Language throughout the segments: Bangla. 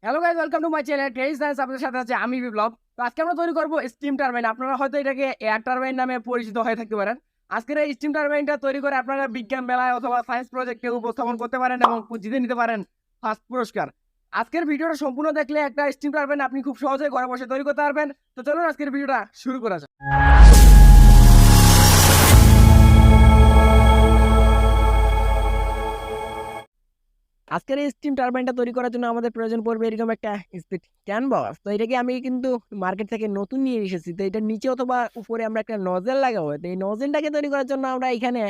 Hello guys, welcome to my channel trade science. আপনাদের সাথে আছে আমি বিপ্লব। তো আজকে আমরা তৈরি করব স্টিম টারবাইন। আপনারা হয়তো এটাকে এয়ার টারবাইন নামে পরিচিত হয়ে থাকতে পারেন। আজকের এই স্টিম টারবাইনটা তৈরি করে আপনারা বিজ্ঞান মেলায় অথবা সায়েন্স প্রজেক্টে উপস্থাপন করতে পারেন এবং জিতে নিতে পারেন ফার্স্ট পুরস্কার। আজকের ভিডিওটা সম্পূর্ণ দেখলে একটা স্টিম টারবাইন আপনি খুব সহজেই ঘরে বসে তৈরি করতে পারবেন। তো চলুন আজকের ভিডিওটা শুরু করা যাক। আজকের এই স্টিম টারবাইনটা তৈরি করার জন্য আমাদের প্রয়োজন পড়বে এরকম একটা স্পিড ক্যান বক্স। তো এটাকে আমি কিন্তু মার্কেট থেকে নতুন নিয়ে এসেছি। তো এটার নিচে অথবা উপরে আমরা একটা নজেল লাগাবো। তো এই নজেলটাকে তৈরি করার জন্য আমরা এখানে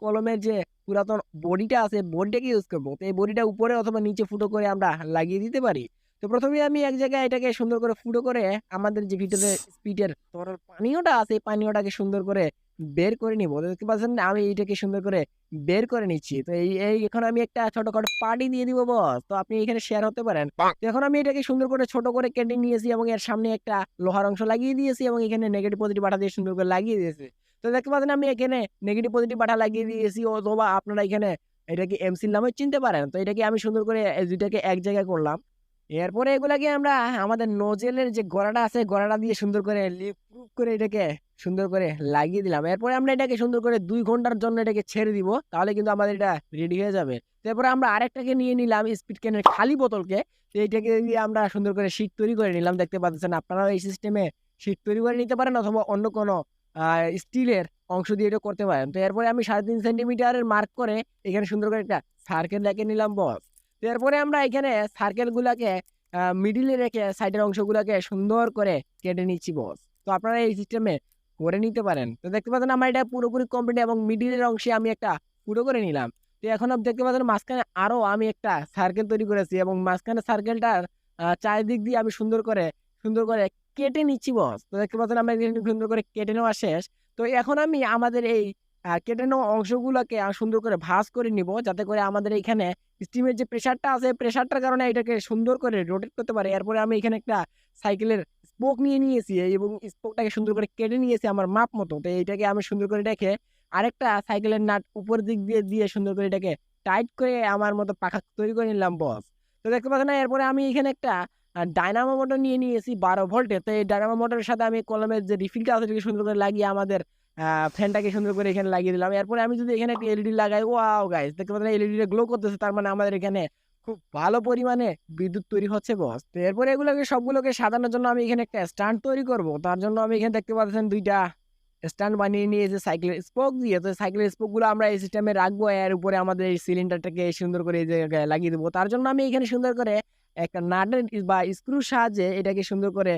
কলমের যে পুরাতন বডিটা আছে বডিটাকে ইউজ করবো। তো এই বডিটা উপরে অথবা নিচে ফুটো করে আমরা লাগিয়ে দিতে পারি। তো প্রথমে আমি এক জায়গায় এটাকে সুন্দর করে ফুটো করে আমাদের যে ভিতরে স্পিডের তরল পানীয়টা আছে পানীয়টাকে সুন্দর করে বের করে নিবো। দেখতে পাচ্ছেন আমি এইটাকে সুন্দর করে বের করে নিচ্ছি। তো এই এই এখন আমি একটা ছোটখাটো পার্টি দিয়ে দিব বস। তো আপনি এখানে শেয়ার হতে পারেন। তো এখন আমি এটাকে সুন্দর করে ছোট করে কেটে নিয়েছি এবং এর সামনে একটা লোহার অংশ লাগিয়ে দিয়েছি এবং এখানে নেগেটিভ পজিটিভ বাটা দিয়ে সুন্দর করে লাগিয়ে দিয়েছি। তো দেখতে পাচ্ছেন আমি এখানে নেগেটিভ পজিটিভ বাটা লাগিয়ে দিয়েছি, অথবা আপনারা এখানে এটাকে এমসিল নামে চিনতে পারেন। তো এটাকে আমি সুন্দর করে দুইটাকে এক জায়গায় করলাম। এরপরে এগুলাকে আমরা আমাদের নোজেলের যে গড়াটা আছে গড়াটা দিয়ে সুন্দর করে লিপ প্রুফ করে এটাকে সুন্দর করে লাগিয়ে দিলাম। এরপরে আমরা এটাকে সুন্দর করে 2 ঘন্টার জন্য এটাকে ছেড়ে দিব, তাহলে কিন্তু আমাদের এটা রেডি হয়ে যাবে। তারপরে আমরা আরেকটাকে নিয়ে নিলাম স্পিড ক্যানের খালি বোতলকে। তো এইটাকে দিয়ে আমরা সুন্দর করে শীট তৈরি করে নিলাম। দেখতে পাচ্ছেন আপনারাও এই সিস্টেমে শীট তৈরি করে নিতে পারেন, অথবা অন্য কোনো স্টিলের অংশ দিয়ে এটা করতে পারেন। তো এরপরে আমি 3.5 সেন্টিমিটারের মার্ক করে এখানে সুন্দর করে একটা সার্কেল রেখে নিলাম বস। তো এরপরে আমরা এখানে সার্কেল গুলাকে মিডিলে রেখে সাইডের অংশগুলোকে সুন্দর করে কেটে নিচ্ছি বস। তো আপনারা এই সিস্টেমে করে নিতে পারেন। তো দেখতে পাচ্ছেন আমার এটা পুরোপুরি কমপ্লিট এবং মিডিলের অংশে আমি একটা ফুটো করে নিলাম। তো এখন আপনি দেখতে পাচ্ছেন মাঝখানে আরো আমি একটা সার্কেল তৈরি করেছি এবং মাঝখানে সার্কেলটার চারিদিক দিয়ে আমি সুন্দর করে কেটে নিচ্ছি বস। তো দেখতে পাচ্ছেন আমরা সুন্দর করে কেটে নেওয়া শেষ। তো এখন আমি আমাদের এই কেটে নেওয়া অংশগুলোকে সুন্দর করে ভাঁজ করে নিব, যাতে করে আমাদের এখানে স্টিমের যে প্রেসারটা আছে প্রেসারটার কারণে এটাকে সুন্দর করে রোটেট করতে পারে। এরপরে আমি এখানে একটা সাইকেলের স্পোক নিয়ে নিয়েছি এবং স্পোকটাকে সুন্দর করে কেটে নিয়েছি আমার মাপ মতো। তো এইটাকে আমি সুন্দর করে রেখে আরেকটা সাইকেলের নাট উপর দিক দিয়ে দিয়ে সুন্দর করে এটাকে টাইট করে আমার মতো পাখা তৈরি করে নিলাম বস। তো দেখতে পাচ্ছেন না, এরপরে আমি এখানে একটা ডায়নামো মোটর নিয়ে নিয়েছি 12 ভোল্টের। তো এই ডায়নামো মোটরের সাথে আমি কলমের যে রিফিলটা আছে সেটাকে সুন্দর করে লাগিয়ে আমাদের ফ্যানটাকে সুন্দর করে এখানে লাগিয়ে দিলাম। এরপরে আমি যদি এখানে একটা এলইডি লাগাই, ওয়াও গাইস দেখতে পাচ্ছেন এলইডি গ্লো করতেছে, তার মানে আমাদের এখানে খুব ভালো পরিমাণে বিদ্যুৎ তৈরি হচ্ছে বস। তো এরপরে এগুলোকে সবগুলোকে সাজানোর জন্য আমি এখানে একটা স্ট্যান্ড তৈরি করব। তার জন্য আমি এখানে দেখতে পাচ্ছেন দুইটা স্ট্যান্ড বানিয়ে নিয়েছে সাইকেলের স্পোক দিয়ে। তো সাইকেলের স্পোক গুলো আমরা এই সিস্টেমে রাখবো, এর উপরে আমাদের এই সিলিন্ডারটাকে সুন্দর করে এই জায়গায় লাগিয়ে দেবো। তার জন্য আমি এখানে সুন্দর করে একটা নাটের বা স্ক্রুর সাহায্যে এটাকে সুন্দর করে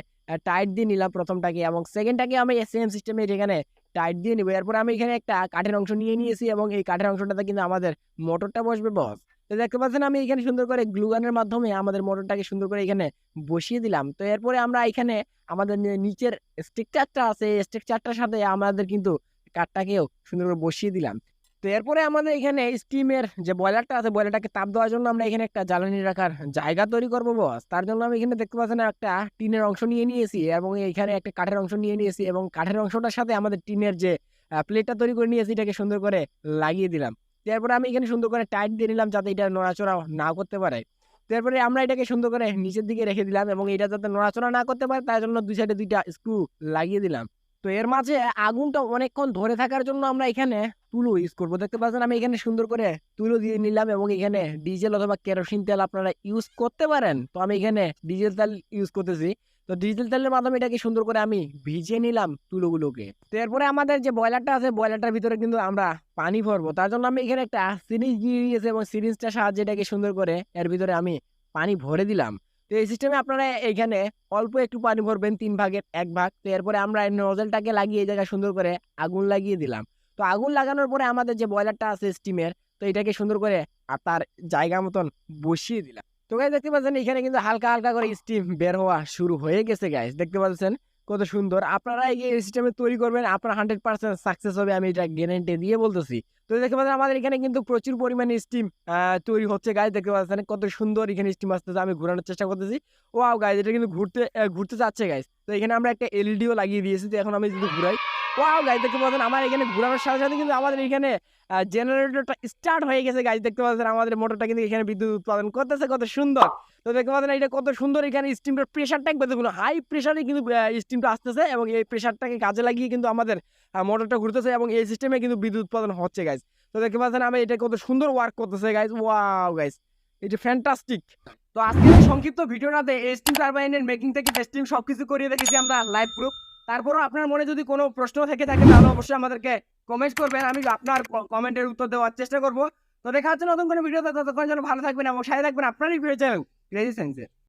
টাইট দিয়ে নিলাম প্রথমটাকে, এবং সেকেন্ডটাকে আমি সেম সিস্টেমে এখানে টাইট দিয়ে নিবো। এরপর আমি এখানে একটা কাঠের অংশ নিয়ে নিয়েছি এবং এই কাঠের অংশটাতে কিন্তু আমাদের মোটরটা বসবে বস। তো দেখতে পাচ্ছেন আমি এখানে সুন্দর করে গ্লুগানের মাধ্যমে আমাদের মোটরটাকে সুন্দর করে এখানে বসিয়ে দিলাম। তো এরপরে আমরা এখানে আমাদের নিচের স্ট্রাকচারটা আছে এই স্ট্রাকচারটার সাথে আমাদের কিন্তু কাঠটাকেও সুন্দর করে বসিয়ে দিলাম। তো এরপরে আমাদের এখানে স্টিমের যে বয়লারটা আছে বয়লারটাকে তাপ দেওয়ার জন্য আমরা এখানে একটা জ্বালানি রাখার জায়গা তৈরি করবো বস। তার জন্য আমি এখানে দেখতে পাচ্ছেন একটা টিনের অংশ নিয়ে নিয়েছি এবং এখানে একটা কাঠের অংশ নিয়ে নিয়েছি এবং কাঠের অংশটার সাথে আমাদের টিনের যে প্লেটটা তৈরি করে নিয়েছি এটাকে সুন্দর করে লাগিয়ে দিলাম। তারপরে আমি এখানে সুন্দর করে টাইট দিয়ে নিলাম যাতে এটা নড়াচড়া না করতে পারে। তারপরে আমরা এটাকে সুন্দর করে নিচের দিকে রেখে দিলাম এবং এটা যাতে নড়াচড়া না করতে পারে তার জন্য দুই সাইডে দুইটা স্ক্রু লাগিয়ে দিলাম। তো এর মাঝে আগুনটা অনেকক্ষণ ধরে থাকার জন্য আমরা এখানে তুলো ইউজ করবো। দেখতে পাচ্ছেন আমি এখানে সুন্দর করে তুলো দিয়ে নিলাম এবং এখানে ডিজেল অথবা কেরোসিন তেল আপনারা ইউজ করতে পারেন। তো আমি এখানে ডিজেল তেল ইউজ করতেছি। তো ডিজেল তেলের মাধ্যমে এটাকে সুন্দর করে আমি ভিজিয়ে নিলাম তুলোগুলোকে। তো এরপরে আমাদের যে বয়লারটা আছে বয়লারটার ভিতরে কিন্তু আমরা পানি ভরবো। তার জন্য আমি এখানে একটা সিরিঞ্জ দিয়ে দিয়েছি এবং সিরিঞ্জটার সাহায্যে এটাকে সুন্দর করে এর ভিতরে আমি পানি ভরে দিলাম। তো এই সিস্টেমে আপনারা এখানে অল্প একটু পানি ভরবেন 3/1 ভাগ। তো এরপরে আমরা নজলটাকে লাগিয়ে এই জায়গায় সুন্দর করে আগুন লাগিয়ে দিলাম। তো আগুন লাগানোর পরে আমাদের যে বয়লারটা আছে স্টিমের, তো এটাকে সুন্দর করে তার জায়গা মতন বসিয়ে দিলাম। তো গাইস দেখতে পাচ্ছেন এখানে কিন্তু হালকা হালকা করে স্টিম বের হওয়া শুরু হয়ে গেছে গাইস, দেখতে পাচ্ছেন কত সুন্দর। আপনারা এই সিস্টেমে তৈরি করবেন, আপনার 100% সাকসেস হবে, আমি এটা গ্যারান্টি দিয়ে বলতেছি। তো দেখতে পাচ্ছেন আমাদের এখানে কিন্তু প্রচুর পরিমাণে স্টিম তৈরি হচ্ছে গাইস, দেখতে পাচ্ছেন কত সুন্দর এখানে স্টিম আসতেছে। আমি ঘোরানোর চেষ্টা করতেছি, ওয়াও গাইস এটা কিন্তু ঘুরতে যাচ্ছে গাইস। তো এখানে আমরা একটা এলইডিও লাগিয়ে দিয়েছি। তো এখন আমি যদি ঘুরাই, ওয়াও গাইস দেখতে পাচ্ছেন আমার এখানে ঘোরানোর সাথে সাথে কিন্তু আমাদের এখানে জেনারেটরটা স্টার্ট হয়ে গেছে গাইজ, দেখতে পাচ্ছেন আমাদের মোটরটা কিন্তু এখানে বিদ্যুৎ উৎপাদন করতেছে, কত সুন্দর। তো দেখতে পাচ্ছেন এটা কত সুন্দর, এখানে স্টিমটার প্রেশারটা একবার দেখুন, হাই প্রেশারে কিন্তু স্টিমটা আসতেছে এবং এই প্রেশারটাকে কাজে লাগিয়ে কিন্তু আমাদের মোটরটা ঘুরতেছে এবং এই সিস্টেমে কিন্তু বিদ্যুৎ উৎপাদন হচ্ছে গাইজ। তো দেখতে পাচ্ছেন আমি এটা কত সুন্দর ওয়ার্ক করতেছে গাইজ, ওয়াও গাইজ, এটা ফ্যান্টাস্টিক। তো আজকের এই সংক্ষিপ্ত ভিডিওটাতে স্টিম টারবাইনের মেকিং থেকে টেস্টিং সবকিছু করিয়ে দেখেছি আমরা লাইভ প্রুফ। তারপরও আপনার মনে যদি কোনো প্রশ্ন থেকে থাকে তাহলে অবশ্যই আমাদেরকে কমেন্ট করবেন, আমি আপনার কমেন্টের উত্তর দেওয়ার চেষ্টা করবো। তো দেখা হচ্ছে নতুন কোনো ভিডিওতে, ততক্ষণ যেন ভালো থাকবেন এবং সাথে থাকবেন আপনারই প্রিয় চ্যানেল ক্রেজি সায়েন্সে।